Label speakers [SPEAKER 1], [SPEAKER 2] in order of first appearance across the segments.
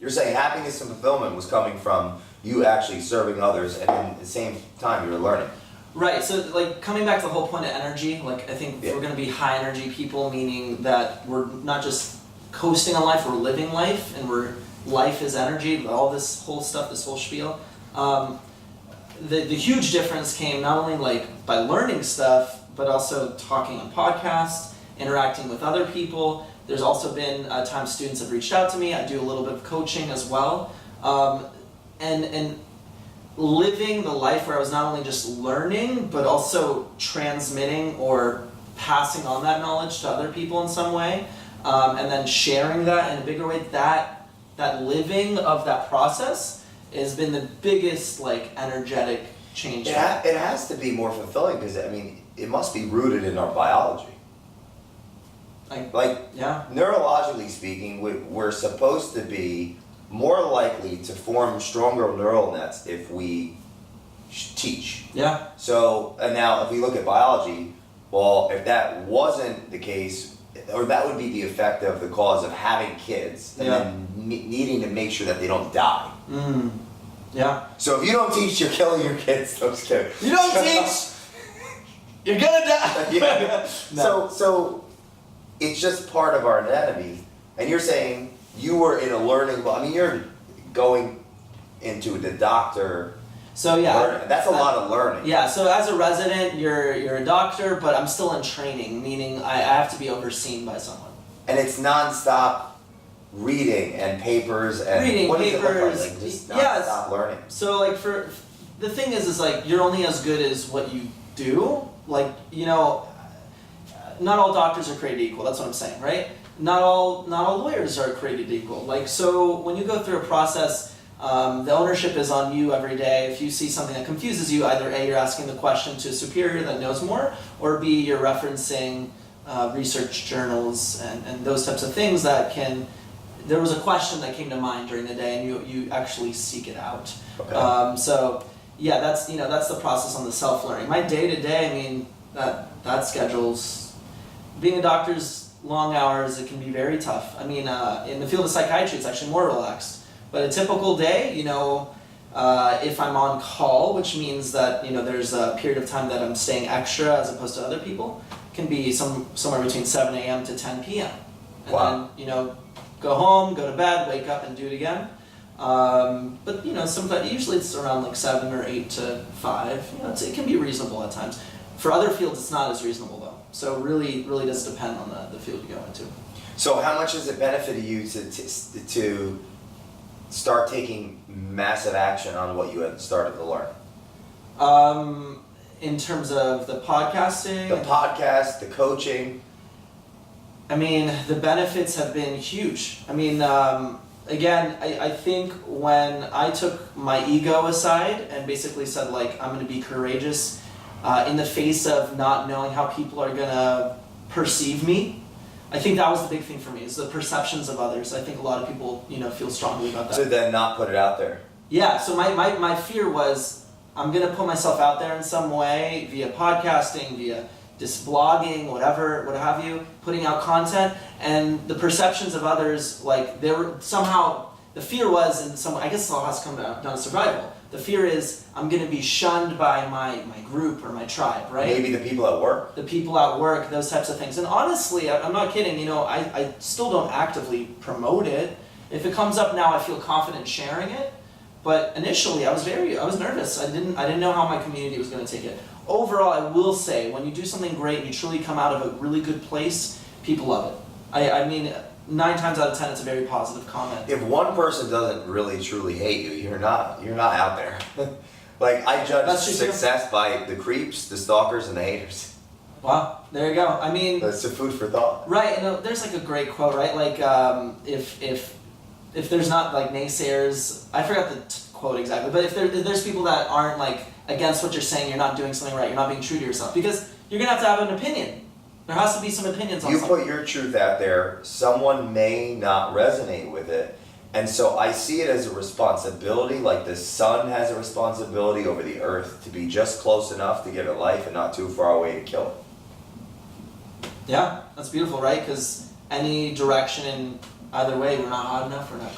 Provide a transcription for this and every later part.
[SPEAKER 1] You're saying happiness and fulfillment was coming from you actually serving others, and at the same time you were learning.
[SPEAKER 2] Right, so like coming back to the whole point of energy, like I think we're going to be high energy people, meaning that we're not just coasting on life, we're living life, and life is energy, all this whole stuff, this whole spiel. The huge difference came not only like by learning stuff, but also talking on podcasts, interacting with other people. There's also been times students have reached out to me. I do a little bit of coaching as well. And living the life where I was not only just learning, but also transmitting or passing on that knowledge to other people in some way, and then sharing that in a bigger way, that living of that process has been the biggest like energetic change.
[SPEAKER 1] It has to be more fulfilling because, I mean, it must be rooted in our biology.
[SPEAKER 2] Yeah.
[SPEAKER 1] Neurologically speaking, we're supposed to be more likely to form stronger neural nets if we teach.
[SPEAKER 2] Yeah.
[SPEAKER 1] So, and now if we look at biology, well, if that wasn't the case, or that would be the effect of the cause of having kids and then needing to make sure that they don't die.
[SPEAKER 2] Yeah.
[SPEAKER 1] So if you don't teach, you're killing your kids. I'm just kidding.
[SPEAKER 2] You don't teach, you're gonna die.
[SPEAKER 1] Yeah.
[SPEAKER 2] No.
[SPEAKER 1] So it's just part of our anatomy. And you're saying you were in a learning, I mean, you're going into the doctor.
[SPEAKER 2] So yeah,
[SPEAKER 1] that's a lot of learning.
[SPEAKER 2] Yeah, so as a resident, you're a doctor, but I'm still in training, meaning I have to be overseen by someone.
[SPEAKER 1] And it's nonstop reading and papers and
[SPEAKER 2] reading
[SPEAKER 1] what
[SPEAKER 2] papers.
[SPEAKER 1] Does it look like? Like just nonstop learning.
[SPEAKER 2] So like the thing is like you're only as good as what you do. Like, you know, not all doctors are created equal. That's what I'm saying, right? Not all lawyers are created equal. Like, so when you go through a process, the ownership is on you every day. If you see something that confuses you, either A, you're asking the question to a superior that knows more, or B, you're referencing research journals and those types of things that can. There was a question that came to mind during the day, and you actually seek it out.
[SPEAKER 1] Okay.
[SPEAKER 2] So yeah, that's the process on the self-learning. My day-to-day, I mean, that schedule's being a doctor's long hours. It can be very tough. I mean, in the field of psychiatry, it's actually more relaxed. But a typical day, you know, if I'm on call, which means that, you know, there's a period of time that I'm staying extra as opposed to other people, can be somewhere between 7 a.m. to 10 p.m. And then, you know, go home, go to bed, wake up, and do it again. But, you know, sometimes, usually it's around like 7 or 8 to 5. You know, it can be reasonable at times. For other fields, it's not as reasonable, though. So it really does depend on the field you go into.
[SPEAKER 1] So how much has it benefited you to start taking massive action on what you had started to learn?
[SPEAKER 2] In terms of the podcasting?
[SPEAKER 1] The podcast, the coaching.
[SPEAKER 2] I mean, the benefits have been huge. I mean, again, I think when I took my ego aside and basically said, like, I'm going to be courageous in the face of not knowing how people are going to perceive me, I think that was the big thing for me, is the perceptions of others. I think a lot of people, you know, feel strongly about that.
[SPEAKER 1] So then not put it out there.
[SPEAKER 2] Yeah, so my fear was, I'm going to put myself out there in some way, via podcasting, via just blogging, whatever, what have you, putting out content, and the perceptions of others, like, they were somehow, the fear was, and I guess it all has to come down to survival. The fear is, I'm going to be shunned by my group or my tribe, right?
[SPEAKER 1] Maybe the people at work.
[SPEAKER 2] The people at work, those types of things. And honestly, I'm not kidding, you know, I still don't actively promote it. If it comes up now, I feel confident sharing it. But initially, I was nervous. I didn't know how my community was going to take it. Overall, I will say, when you do something great and you truly come out of a really good place, people love it. I mean, 9 times out of 10, it's a very positive comment.
[SPEAKER 1] If one person doesn't really truly hate you, you're not out there. Like, I judge success by the creeps, the stalkers, and the haters.
[SPEAKER 2] Wow, there you go. I mean,
[SPEAKER 1] that's a food for thought.
[SPEAKER 2] Right, and there's like a great quote, right? Like, if there's not like naysayers, I forgot the quote exactly, but if there's people that aren't like against what you're saying, you're not doing something right, you're not being true to yourself, because you're gonna have to have an opinion. There has to be some opinions on something.
[SPEAKER 1] You put your truth out there, someone may not resonate with it, and so I see it as a responsibility, like the sun has a responsibility over the earth to be just close enough to give it life and not too far away to kill it.
[SPEAKER 2] Yeah, that's beautiful, right? Because any direction in either way, we're not hot enough, we're not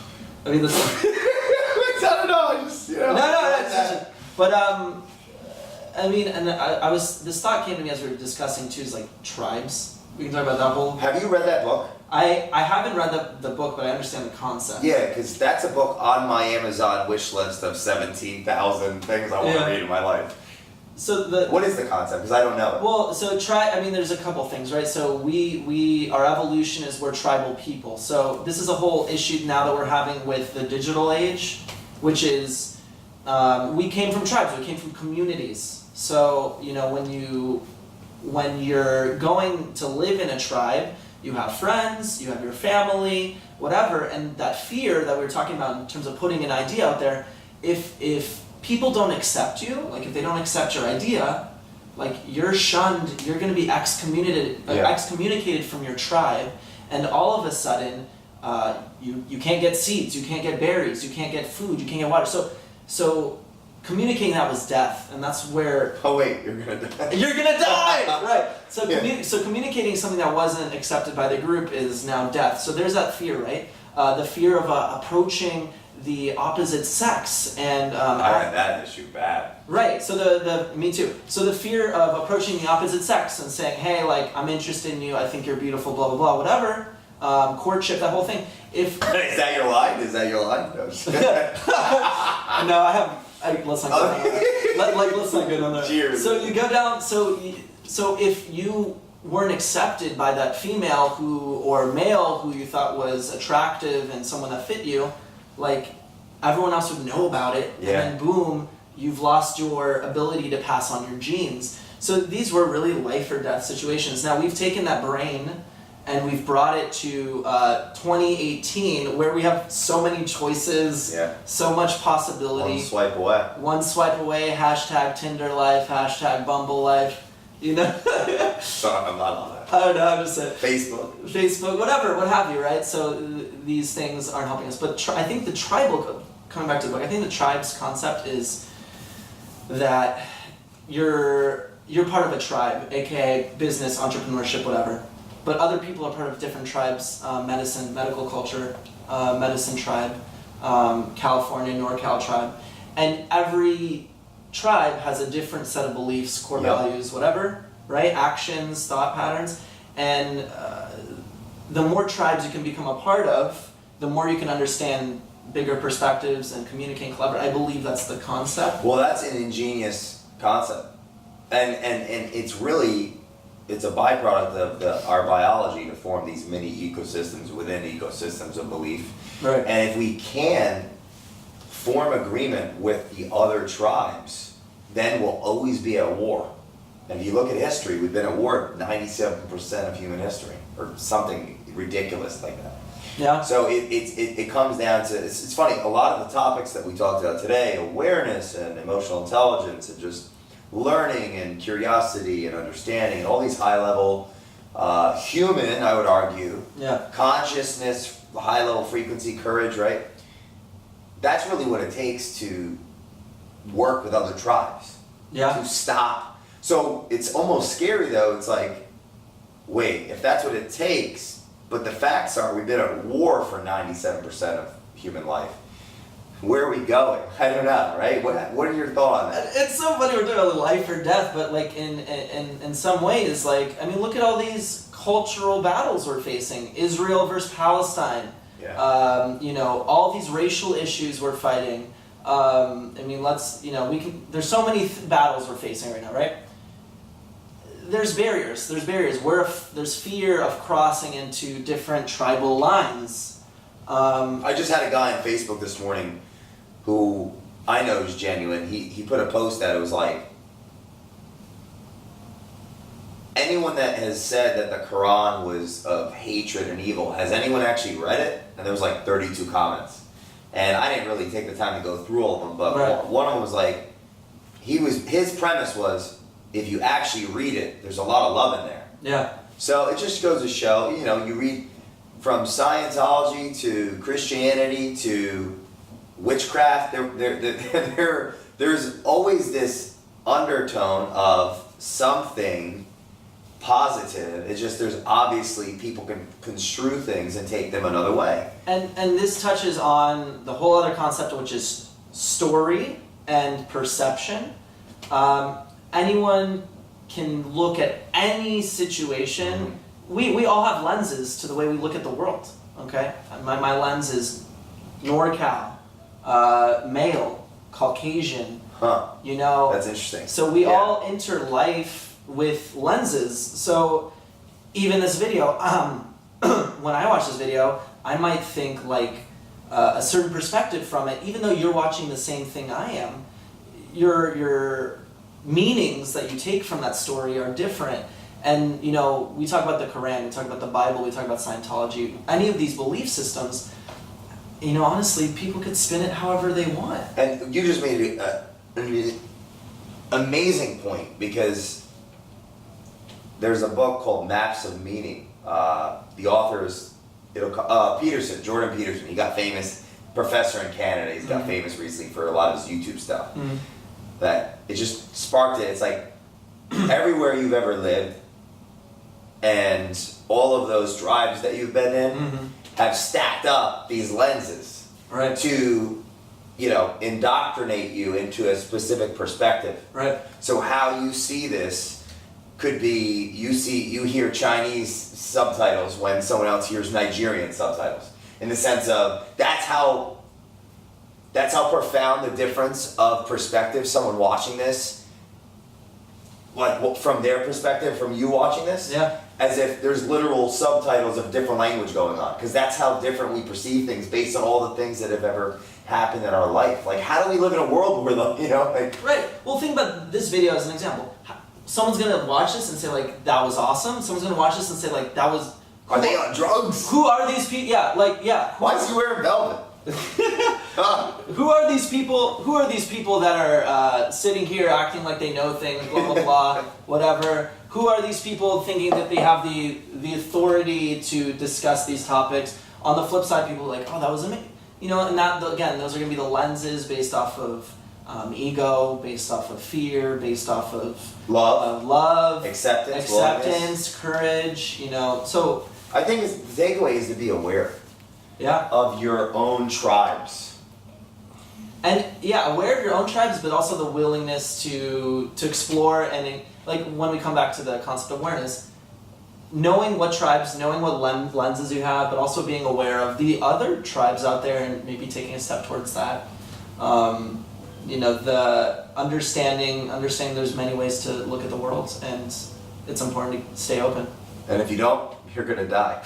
[SPEAKER 2] I mean, that's.
[SPEAKER 1] I don't know. I just
[SPEAKER 2] No. But I mean, and this thought came to me as we were discussing too, is like tribes. We can talk about that whole.
[SPEAKER 1] Have you read that book?
[SPEAKER 2] I haven't read the book, but I understand the concept.
[SPEAKER 1] Yeah, because that's a book on my Amazon wish list of 17,000 things I want to read in my life.
[SPEAKER 2] So
[SPEAKER 1] what is the concept? Because I don't know it.
[SPEAKER 2] Well, so I mean, there's a couple things, right? So our evolution is we're tribal people. So this is a whole issue now that we're having with the digital age, which is we came from tribes, we came from communities. So when you're going to live in a tribe, you have friends, you have your family, whatever, and that fear that we were talking about in terms of putting an idea out there, if people don't accept you, like if they don't accept your idea, like you're shunned, you're going to be excommunicated from your tribe, and all of a sudden, you can't get seeds, you can't get berries, you can't get food, you can't get water. So communicating that was death, and that's where.
[SPEAKER 1] Oh wait, you're gonna die.
[SPEAKER 2] You're gonna die, right? So so communicating something that wasn't accepted by the group is now death. So there's that fear, right? The fear of approaching the opposite sex, and
[SPEAKER 1] I had that issue bad.
[SPEAKER 2] Right. So me too. So the fear of approaching the opposite sex and saying, hey, like I'm interested in you, I think you're beautiful, blah blah blah, whatever. Courtship, that whole thing. Is
[SPEAKER 1] that your line? Is that your line? No,
[SPEAKER 2] no, I have. Let's not go down there. Let's not go down there.
[SPEAKER 1] Cheers.
[SPEAKER 2] So you go down. So if you weren't accepted by that female or male who you thought was attractive and someone that fit you, like everyone else would know about it, and then boom, you've lost your ability to pass on your genes. So these were really life or death situations. Now we've taken that brain and we've brought it to 2018, where we have so many choices, so much possibility.
[SPEAKER 1] One swipe away.
[SPEAKER 2] One swipe away, hashtag Tinder life, hashtag Bumble life, you know?
[SPEAKER 1] Sorry, I'm not on that.
[SPEAKER 2] I don't know, I'm just saying.
[SPEAKER 1] Facebook,
[SPEAKER 2] whatever, what have you, right? So these things aren't helping us. But I think the tribal, coming back to the book, I think the tribes concept is that you're part of a tribe, aka business, entrepreneurship, whatever. But other people are part of different tribes, medical culture, medicine tribe, California, NorCal tribe. And every tribe has a different set of beliefs, core values, whatever, right? Actions, thought patterns. And the more tribes you can become a part of, the more you can understand bigger perspectives and communicate and collaborate. I believe that's the concept.
[SPEAKER 1] Well, that's an ingenious concept. And it's a byproduct of our biology to form these mini ecosystems within ecosystems of belief.
[SPEAKER 2] Right.
[SPEAKER 1] And if we can form agreement with the other tribes, then we'll always be at war. And if you look at history, we've been at war 97% of human history, or something ridiculous like that.
[SPEAKER 2] Yeah.
[SPEAKER 1] So it comes down to, it's funny, a lot of the topics that we talked about today, awareness and emotional intelligence and just learning and curiosity and understanding and all these high level human, I would argue, consciousness, high level frequency, courage, right? That's really what it takes to work with other tribes. To stop. So it's almost scary though. It's like, wait, if that's what it takes, but the facts are we've been at war for 97% of human life. Where are we going? I don't know, right? What are your thoughts on that?
[SPEAKER 2] It's so funny we're talking about life or death, but like in some ways, like, I mean, look at all these cultural battles we're facing. Israel versus Palestine. All these racial issues we're fighting. I mean, there's so many battles we're facing right now, right? There's barriers. There's fear of crossing into different tribal lines.
[SPEAKER 1] I just had a guy on Facebook this morning who I know is genuine. He put a post that it was like, anyone that has said that the Quran was of hatred and evil, has anyone actually read it? And there was like 32 comments. And I didn't really take the time to go through all of them, but one of them was like, his premise was, if you actually read it, there's a lot of love in there.
[SPEAKER 2] Yeah.
[SPEAKER 1] So it just goes to show, you read from Scientology to Christianity to witchcraft, there's always this undertone of something positive. It's just there's obviously people can construe things and take them another way.
[SPEAKER 2] And this touches on the whole other concept, which is story and perception. Anyone can look at any situation. We all have lenses to the way we look at the world. Okay, my lens is NorCal, male, Caucasian.
[SPEAKER 1] Huh.
[SPEAKER 2] You know.
[SPEAKER 1] That's interesting.
[SPEAKER 2] So we all enter life with lenses. So even this video, when I watch this video, I might think like a certain perspective from it, even though you're watching the same thing I am. Your meanings that you take from that story are different. And, you know, we talk about the Quran, we talk about the Bible, we talk about Scientology, any of these belief systems, you know, honestly, people could spin it however they want.
[SPEAKER 1] And you just made an amazing point, because there's a book called Maps of Meaning. The author is Peterson, Jordan Peterson. He got famous, professor in Canada. He's got famous recently for a lot of his YouTube stuff. That it just sparked it. It's like everywhere you've ever lived, and all of those tribes that you've been in have stacked up these lenses to, you know, indoctrinate you into a specific perspective.
[SPEAKER 2] Right.
[SPEAKER 1] So how you see this could be you hear Chinese subtitles when someone else hears Nigerian subtitles. In the sense of that's how profound the difference of perspective someone watching this, like from their perspective, from you watching this, as if there's literal subtitles of different language going on, because that's how different we perceive things based on all the things that have ever happened in our life. Like, how do we live in a world where the, you know, like...
[SPEAKER 2] Right. Well, think about this video as an example. Someone's gonna watch this and say like, that was awesome. Someone's gonna watch this and say like, that was...
[SPEAKER 1] Are they on drugs?
[SPEAKER 2] Who are these people? Yeah, like, yeah.
[SPEAKER 1] Why is he wearing velvet?
[SPEAKER 2] Who are these people? Who are these people that are sitting here acting like they know things, blah blah blah, whatever? Who are these people thinking that they have the authority to discuss these topics? On the flip side, people are like, oh, that was amazing, you know. And that, again, those are going to be the lenses based off of ego, based off of fear, based off of love, acceptance, courage, you know. So
[SPEAKER 1] I think the takeaway is to be aware. Of your own tribes.
[SPEAKER 2] And aware of your own tribes, but also the willingness to explore, and like when we come back to the concept of awareness, knowing what tribes, knowing what lenses you have, but also being aware of the other tribes out there and maybe taking a step towards that. You know, the understanding there's many ways to look at the world, and it's important to stay open.
[SPEAKER 1] And if you don't, you're gonna die.